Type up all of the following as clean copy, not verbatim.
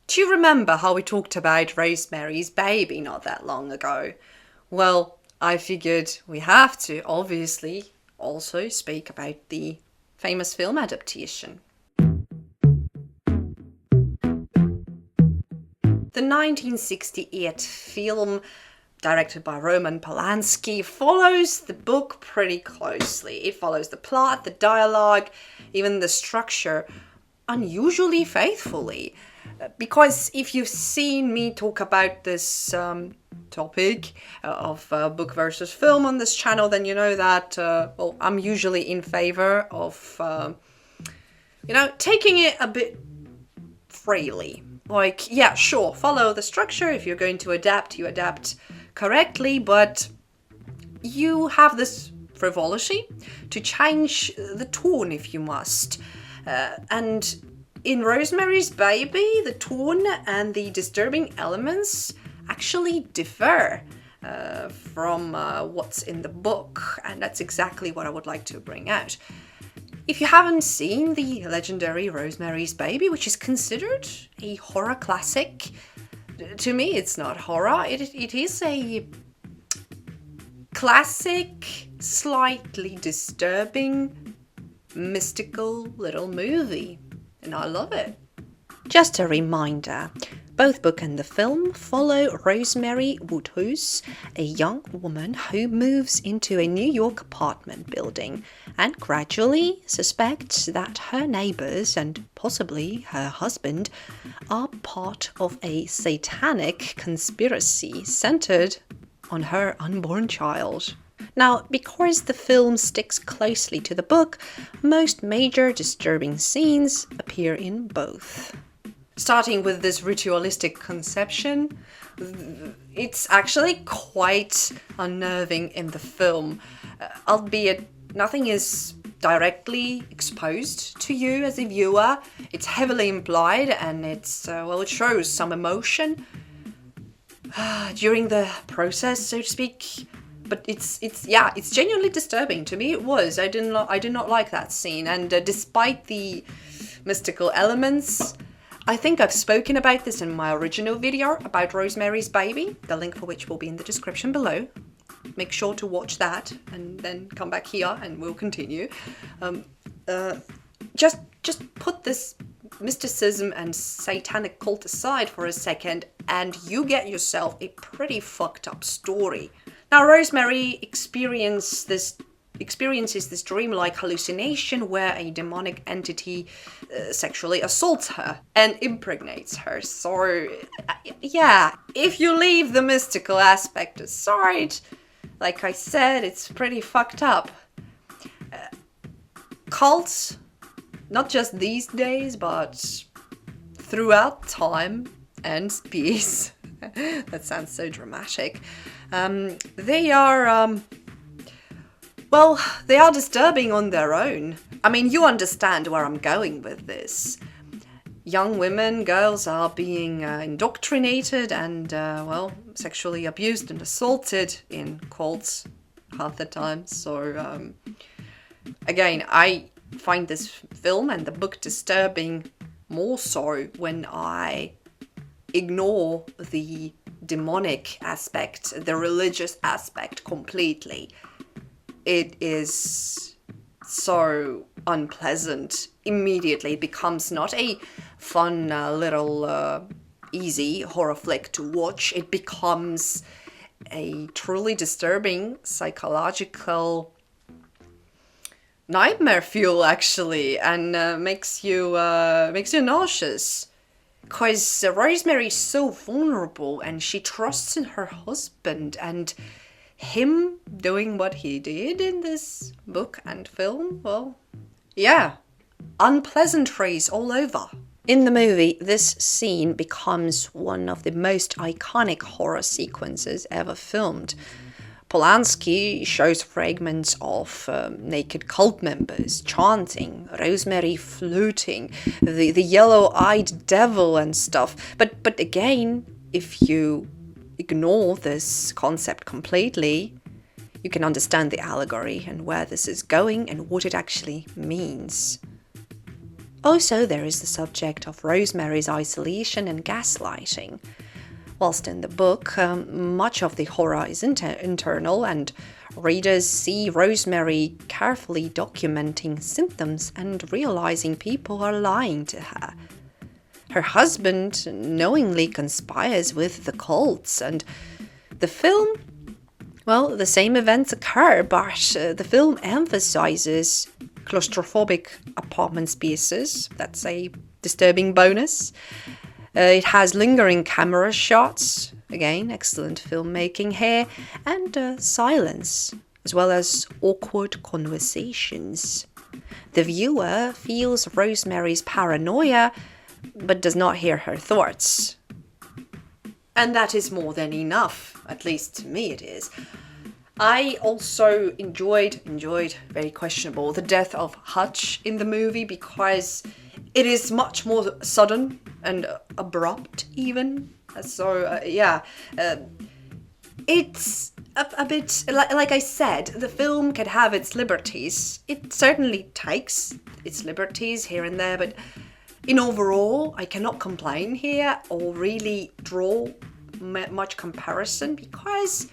Do you remember how we talked about Rosemary's Baby not that long ago? Well, I figured we have to, obviously, also speak about the famous film adaptation. The 1968 film, directed by Roman Polanski, follows the book pretty closely. It follows the plot, the dialogue, even the structure, unusually faithfully. Because if you've seen me talk about this topic of book versus film on this channel, then you know that I'm usually in favor of taking it a bit freely. Like, yeah, sure, follow the structure. If you're going to adapt, you adapt correctly, but you have this frivolity to change the tone if you must. And in Rosemary's Baby, the tone and the disturbing elements actually differ from what's in the book, and that's exactly what I would like to bring out. If you haven't seen the legendary Rosemary's Baby, which is considered a horror classic, to me it's not horror, it is a classic, slightly disturbing, mystical little movie, and I love it. Just a reminder, both book and the film follow Rosemary Woodhouse, a young woman who moves into a New York apartment building and gradually suspects that her neighbors and possibly her husband are part of a satanic conspiracy centered on her unborn child. Now, because the film sticks closely to the book, most major disturbing scenes appear in both. Starting with this ritualistic conception, it's actually quite unnerving in the film, albeit nothing is directly exposed to you as a viewer. It's heavily implied, and it shows some emotion during the process, so to speak. But it's genuinely disturbing. To me, it was. I did not like that scene, and despite the mystical elements, I think I've spoken about this in my original video about Rosemary's Baby, the link for which will be in the description below. Make sure to watch that and then come back here and we'll continue. Just put this mysticism and satanic cult aside for a second and you get yourself a pretty fucked up story. Now, Rosemary experiences this dreamlike hallucination where a demonic entity sexually assaults her and impregnates her. So, yeah, if you leave the mystical aspect aside, like I said, it's pretty fucked up. Cults, not just these days, but throughout time and space, that sounds so dramatic, they are disturbing on their own. I mean, you understand where I'm going with this. Young women, girls are being indoctrinated and, sexually abused and assaulted in cults half the time. So, again, I find this film and the book disturbing more so when I ignore the demonic aspect, the religious aspect completely. It is so unpleasant. Immediately it becomes not a fun little easy horror flick to watch. It becomes a truly disturbing psychological nightmare fuel, actually, and makes you nauseous. Because Rosemary is so vulnerable and she trusts in her husband, and him doing what he did in this book and film, unpleasantries all over. In the movie, this scene becomes one of the most iconic horror sequences ever filmed. Polanski shows fragments of naked cult members chanting, Rosemary fluting, the yellow-eyed devil and stuff. But again, if you ignore this concept completely, you can understand the allegory and where this is going and what it actually means. Also, there is the subject of Rosemary's isolation and gaslighting. Whilst in the book, much of the horror is internal, and readers see Rosemary carefully documenting symptoms and realizing people are lying to her. Her husband knowingly conspires with the cults, and the film, well, the same events occur, but the film emphasizes claustrophobic apartment spaces. That's a disturbing bonus. It has lingering camera shots, again, excellent filmmaking here, and silence, as well as awkward conversations. The viewer feels Rosemary's paranoia, but does not hear her thoughts. And that is more than enough, at least to me it is. I also enjoyed, very questionable, the death of Hutch in the movie, because it is much more sudden and abrupt even. So, it's a bit, like I said, the film can have its liberties. It certainly takes its liberties here and there, but in overall, I cannot complain here or really draw much comparison, because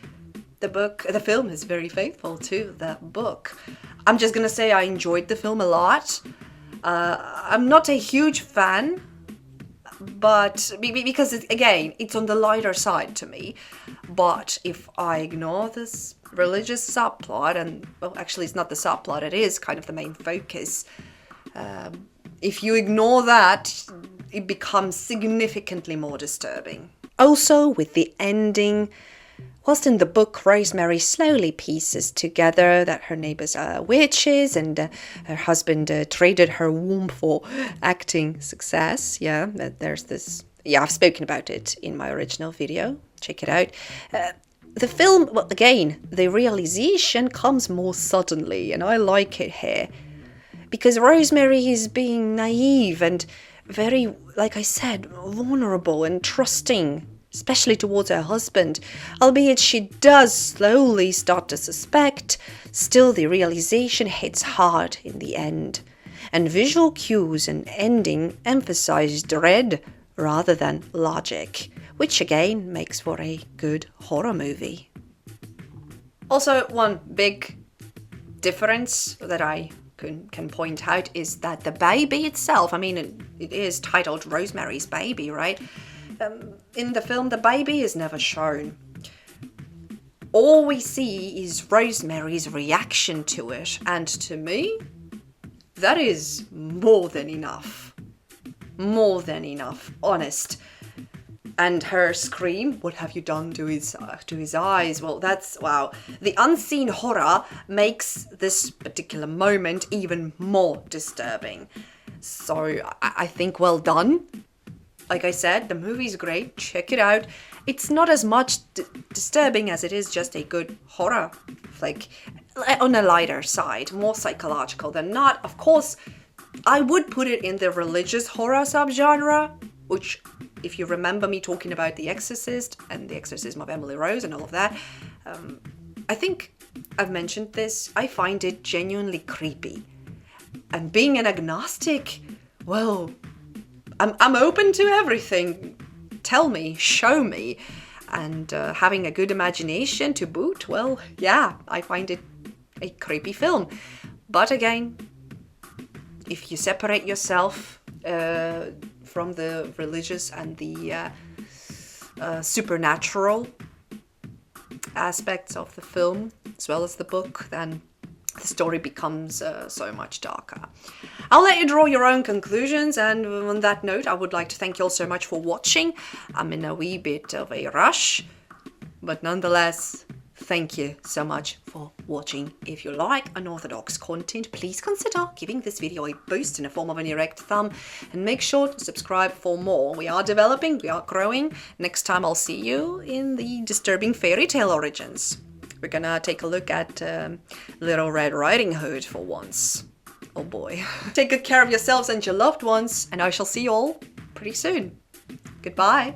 the film is very faithful to the book. I'm just gonna say I enjoyed the film a lot. I'm not a huge fan, but because it's on the lighter side to me. But if I ignore this religious subplot, and well, actually it's not the subplot, it is kind of the main focus. If you ignore that, it becomes significantly more disturbing. Also, with the ending, whilst in the book Rosemary slowly pieces together that her neighbors are witches and her husband traded her womb for acting success. Yeah, there's this. Yeah, I've spoken about it in my original video. Check it out. The film, well, again, the realization comes more suddenly, and I like it here. Because Rosemary is being naive and very, like I said, vulnerable and trusting, especially towards her husband. Albeit she does slowly start to suspect, still the realization hits hard in the end. And visual cues and ending emphasize dread rather than logic, which again makes for a good horror movie. Also, one big difference that I can point out is that the baby itself, I mean, it is titled Rosemary's Baby, right? In the film, the baby is never shown. All we see is Rosemary's reaction to it, and to me, that is more than enough. More than enough, honest. And her scream, "What have you done to his eyes?" Well, that's, wow. The unseen horror makes this particular moment even more disturbing. So I think well done. Like I said, the movie's great. Check it out. It's not as much disturbing as it is just a good horror, like on a lighter side, more psychological than not. Of course, I would put it in the religious horror subgenre, which, if you remember me talking about The Exorcist and The Exorcism of Emily Rose and all of that, I think I've mentioned this. I find it genuinely creepy. And being an agnostic, well, I'm open to everything. Tell me, show me. And having a good imagination to boot, well, yeah, I find it a creepy film. But again, if you separate yourself from the religious and the supernatural aspects of the film, as well as the book, then the story becomes so much darker. I'll let you draw your own conclusions, and on that note, I would like to thank you all so much for watching. I'm in a wee bit of a rush, but nonetheless, thank you so much for watching. If you like unorthodox content, please consider giving this video a boost in the form of an erect thumb, and make sure to subscribe for more. We are developing, we are growing. Next time I'll see you in the disturbing fairy tale origins. We're gonna take a look at Little Red Riding Hood for once. Oh boy. Take good care of yourselves and your loved ones, and I shall see you all pretty soon. Goodbye.